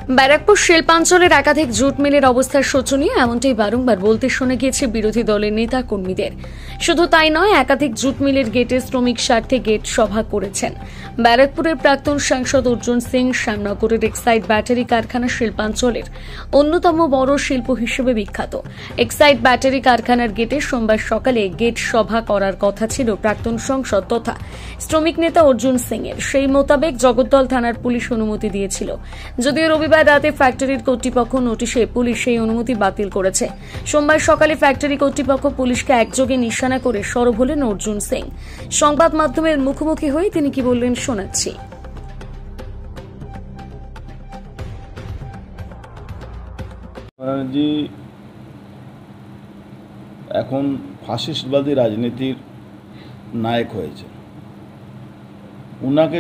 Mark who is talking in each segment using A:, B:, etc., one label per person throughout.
A: ব্যারাকপুর শিল্পাঞ্চলের একাধিক জুট মিলের অবস্থা শোচনীয়, এমনটাই বারংবার বলতে শোনা গিয়েছে বিরোধী দলের নেতা কর্মীদের। শুধু তাই নয়, একাধিক জুট মিলের গেটে শ্রমিক স্বার্থে গেট সভা করেছেন। ব্যারাকপুরের প্রাক্তন সাংসদ অর্জুন সিং শ্যামনগরের এক্সাইড ব্যাটারি কারখানা শিল্পাঞ্চলের অন্যতম বড় শিল্প হিসেবে বিখ্যাত। এক্সাইড ব্যাটারি কারখানার গেটে সোমবার সকালে গেট সভা করার কথা ছিল প্রাক্তন সাংসদ তথা শ্রমিক নেতা অর্জুন সিং এর। সেই মোতাবেক জগদ্দল থানার পুলিশ অনুমতি দিয়েছিল, যদিও রবিবার রাতে ফ্যাক্টরির কর্তৃপক্ষ নোটিশে পুলিশ সেই অনুমতি বাতিল করেছে। সোমবার সকালে ফ্যাক্টরি কর্তৃপক্ষ পুলিশকে একযোগে নিশানা করে সরব হলেন অর্জুন সিং। সংবাদ মাধ্যমের মুখোমুখি হয়ে তিনি কি বললেন শোনাচ্ছি।
B: ব্যানার্জি এখন ফাসিস্টবাদী রাজনীতির নায়ক হয়েছে। উনাকে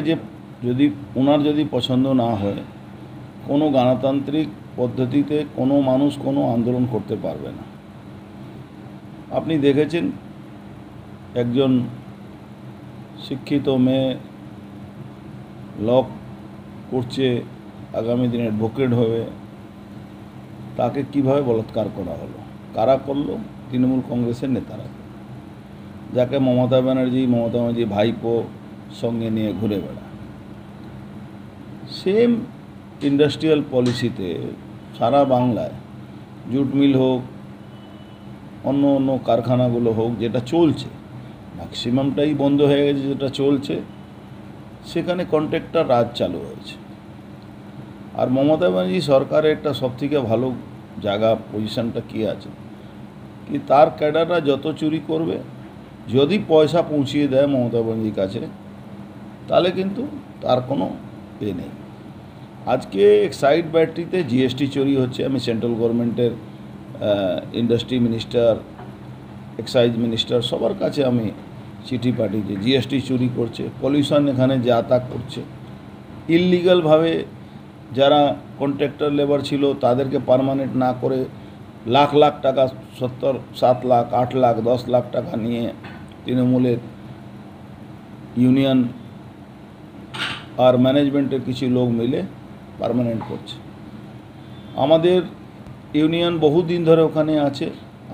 B: ওনার যদি পছন্দ না হয়, কোনো গণতান্ত্রিক পদ্ধতিতে কোনো মানুষ কোনো আন্দোলন করতে পারবে না। আপনি দেখেছেন একজন শিক্ষিত মেয়ে ল করছে, আগামী দিনে অ্যাডভোকেট হবে, তাকে কিভাবে বলাৎকার করা হলো, কারা করলো? তৃণমূল কংগ্রেসের নেতারা, যাকে মমতা ব্যানার্জি ভাইপো সঙ্গে নিয়ে ঘুরে বেড়ায়। সেম ইন্ডাস্ট্রিয়াল পলিসিতে সারা বাংলায় জুট মিল হোক, অন্য কারখানাগুলো হোক, যেটা চলছে, ম্যাক্সিমামটাই বন্ধ হয়ে গেছে, যেটা চলছে সেখানে কন্ট্রাক্টর রাজ চালু হয়েছে। আর মমতা ব্যানার্জি সরকারের একটা সবথেকে ভালো জায়গা, পজিশনটা কী আছে, কি তার ক্যাডাররা যত চুরি করবে, যদি পয়সা পৌঁছিয়ে দেয় মমতা ব্যানার্জির কাছে, তাহলে কিন্তু তার কোনো নেই। আজকে এক্সাইড ব্যাটারিতে জিএসটি চুরি হচ্ছে। আমি সেন্ট্রাল গভর্নমেন্টের ইন্ডাস্ট্রি মিনিস্টার, এক্সাইজ মিনিস্টার সবার কাছে আমি চিঠি পাঠিয়েছি। জিএসটি চুরি করছে, পলিউশন এখানে যা তা করছে, ইললিগালভাবে যারা কন্ট্রাক্টর লেবার ছিল তাদেরকে পার্মানেন্ট না করে লাখ লাখ টাকা, 7 লাখ 8 লাখ 10 লাখ টাকা নিয়ে তৃণমূলের ইউনিয়ন আর ম্যানেজমেন্টের কিছু লোক মিলে পার্মানেন্ট করছে। আমাদের ইউনিয়ন বহুদিন ধরে ওখানে আছে।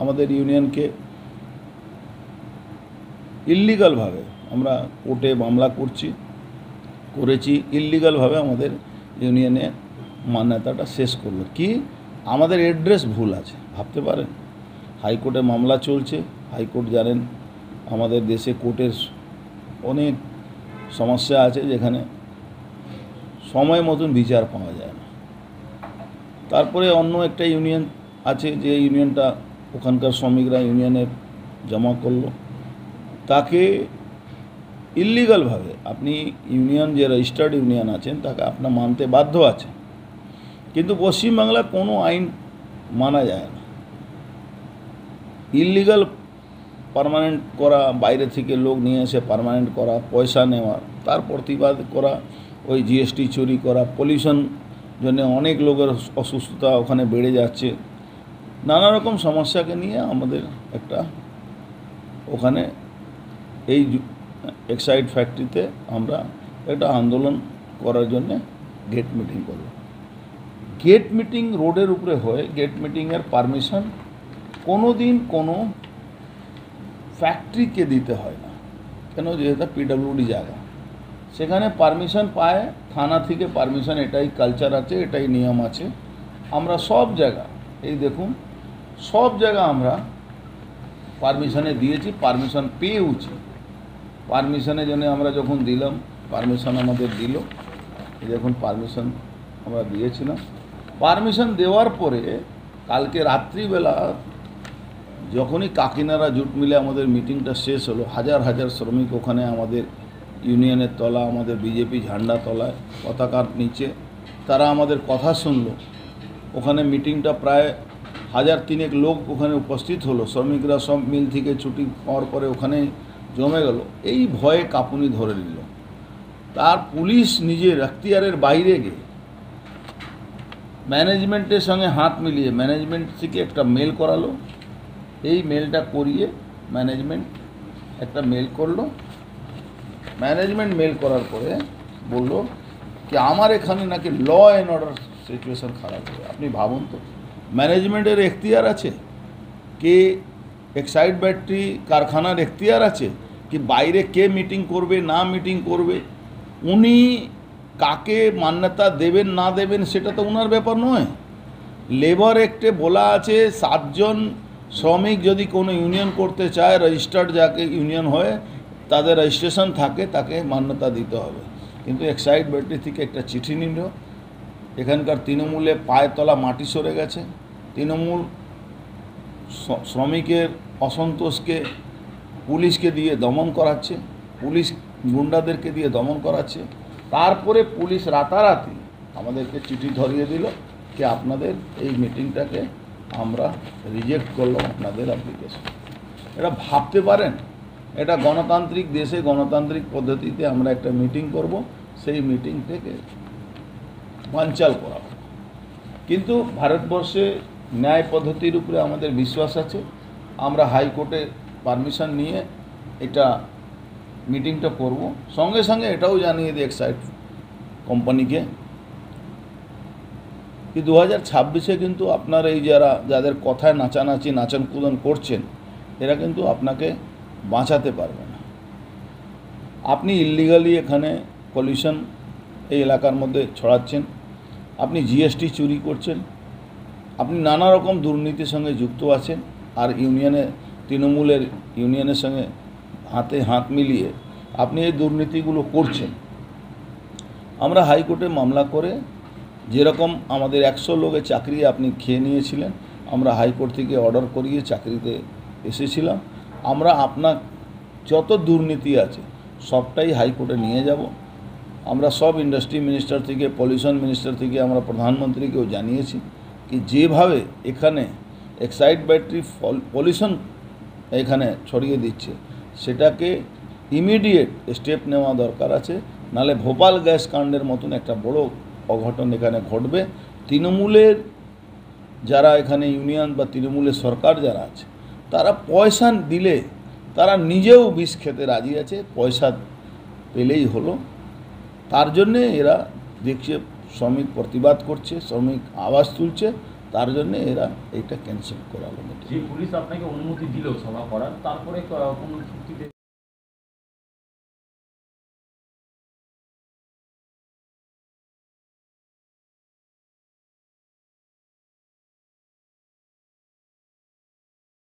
B: আমাদের ইউনিয়নকে ইললিগালভাবে আমরা কোর্টে মামলা করেছি, ইললিগালভাবে আমাদের ইউনিয়নে মান্যতাটা শেষ করলো। কি আমাদের অ্যাড্রেস ভুল আছে, ভাবতে পারেন? হাইকোর্টে মামলা চলছে। হাইকোর্ট জানেন আমাদের দেশে কোর্টের অনেক সমস্যা আছে, যেখানে সময় মতন বিচার পাওয়া যায় না। তারপরে অন্য একটা ইউনিয়ন আছে, যে ইউনিয়নটা ওখানকার শ্রমিকরা ইউনিয়নের জমা করলো, তাকে ইললিগালভাবে আপনি ইউনিয়ন যে রেজিস্টার্ড ইউনিয়ন আছেন তাকে আপনার মানতে বাধ্য আছে, কিন্তু পশ্চিমবাংলার কোনো আইন মানা যায় না। ইললিগাল পার্মানেন্ট করা, বাইরে থেকে লোক নিয়ে এসে পার্মানেন্ট করা, পয়সা নেওয়া, তার প্রতিবাদ করা, ওই জিএসটি চুরি করা, পলিউশন জন্য অনেক লোকের অসুস্থতা ওখানে বেড়ে যাচ্ছে, নানা রকম সমস্যাকে নিয়ে আমাদের একটা ওখানে এই এক্সাইড ফ্যাক্টরিতে আমরা একটা আন্দোলন করার জন্যে গেট মিটিং করব। গেট মিটিং রোডের উপরে হয়। গেট মিটিংয়ের পারমিশন কোনো দিন কোনো ফ্যাক্টরিকে দিতে হয় না, কেন? যেহেতু পিডব্লিউডি জায়গা, সেখানে পারমিশন পায় থানা থেকে পারমিশন। এটাই কালচার আছে, এটাই নিয়ম আছে। আমরা সব জায়গা, এই দেখুন, সব জায়গা আমরা পারমিশনে দিয়েছি, পারমিশন পেয়েওছি। পারমিশনের জন্য আমরা যখন দিলাম, পারমিশন আমাদের দিল, এই দেখুন পারমিশন আমরা দিয়েছিলাম। পারমিশন দেওয়ার পরে কালকে রাত্রিবেলা যখনই কাকিনাড়া জুট মিলে আমাদের মিটিংটা শেষ হলো, হাজার হাজার শ্রমিক ওখানে আমাদের ইউনিয়নের তলা, আমাদের বিজেপি ঝান্ডা তলায়, পতাকার নিচে তারা আমাদের কথা শুনলো। ওখানে মিটিংটা প্রায় 1000-3 লোক ওখানে উপস্থিত হলো। শ্রমিকরা সব মিল থেকে ছুটি পাওয়ার পরে ওখানে জমে গেল। এই ভয়ে কাঁপুনি ধরে নিল। তার পুলিশ নিজের এখতিয়ারের বাইরে গিয়ে ম্যানেজমেন্টের সঙ্গে হাত মিলিয়ে ম্যানেজমেন্ট থেকে একটা মেল করালো। এই মেলটা করিয়ে ম্যানেজমেন্ট একটা মেল করলো। ম্যানেজমেন্ট মেল করার পরে বলল कि আমার এখানে নাকি ল অ্যান্ড অর্ডার সিচুয়েশন খারাপ হবে। আপনি ভাবুন তো, ম্যানেজমেন্টের এখতিয়ার আছে কে, এক্সাইড ব্যাটারি কারখানার এখতিয়ার আছে কি বাইরে কে মিটিং করবে না মিটিং করবে, উনি কাকে মান্যতা দেবেন না দেবেন সেটা তো ওনার ব্যাপার নয়। লেবার অ্যাক্টে বলা আছে 7 জন শ্রমিক যদি কোনো ইউনিয়ন করতে চায়, রেজিস্টার্ড যাকে ইউনিয়ন হয় তাদের রেজিস্ট্রেশন থাকে, তাকে মান্যতা দিতে হবে। কিন্তু এক্সাইড ব্যাটারি থেকে একটা চিঠি নিল, এখানকার তৃণমূলে পায়ের তলা মাটি সরে গেছে। তৃণমূল শ্রমিকের অসন্তোষকে পুলিশকে দিয়ে দমন করাচ্ছে, পুলিশ গুন্ডাদেরকে দিয়ে দমন করাচ্ছে। তারপরে পুলিশ রাতারাতি আমাদেরকে চিঠি ধরিয়ে দিল যে আপনাদের এই মিটিংটাকে আমরা রিজেক্ট করলাম, আপনাদের অ্যাপ্লিকেশন। এটা ভাবতে পারেন, এটা গণতান্ত্রিক দেশে গণতান্ত্রিক পদ্ধতিতে আমরা একটা মিটিং করব, সেই মিটিং থেকে বানচাল করা হবে। কিন্তু ভারতবর্ষে ন্যায় পদ্ধতির উপরে আমাদের বিশ্বাস আছে। আমরা হাইকোর্টে পারমিশন নিয়ে এটা মিটিংটা করব। সঙ্গে সঙ্গে এটাও জানিয়ে দিই এক্সাইড কোম্পানিকে কি 2026-এ কিন্তু আপনার এই যাদের কথায় নাচানাচি নাচন কুদন করছেন, এরা কিন্তু আপনাকে বাঁচাতে পারবে না। আপনি ইল্লিগালি এখানে পলিউশন এই এলাকার মধ্যে ছড়াচ্ছেন, আপনি জিএসটি চুরি করছেন, আপনি নানা রকম দুর্নীতির সঙ্গে যুক্ত আছেন, আর তৃণমূলের ইউনিয়নের সঙ্গে হাতে হাত মিলিয়ে আপনি এই দুর্নীতিগুলো করছেন। আমরা হাইকোর্টে মামলা করে, যেরকম আমাদের 100 লোকের চাকরি আপনি খেয়ে নিয়েছিলেন, আমরা হাইকোর্ট থেকে অর্ডার করিয়ে চাকরিতে এসেছিলাম। আমরা আপনার যত দুর্নীতি আছে সবটাই হাইকোর্টে নিয়ে যাব। আমরা সব ইন্ডাস্ট্রি মিনিস্টার থেকে, পলিউশন মিনিস্টার থেকে আমরা প্রধানমন্ত্রীকেও জানিয়েছি কি যেভাবে এখানে এক্সাইড ব্যাটারি পলিউশন এখানে ছড়িয়ে দিচ্ছে, সেটাকে ইমিডিয়েট স্টেপ নেওয়া দরকার আছে, নালে ভোপাল গ্যাস কাণ্ডের মতন একটা বড় অঘটন এখানে ঘটবে। তৃণমূলের যারা এখানে ইউনিয়ন বা তৃণমূলের সরকার যারা আছে, তারা পয়সা দিলে তারা নিজেও বিষ খেতে রাজি আছে, পয়সা পেলেই হলো। তার জন্যে এরা দেখছে শ্রমিক প্রতিবাদ করছে, শ্রমিক আওয়াজ তুলছে, তার জন্য এরা এইটা ক্যান্সেল করালো।
C: যে পুলিশ আপনাকে অনুমতি দিল সভা করার, তারপরে কোনো চুক্তিতে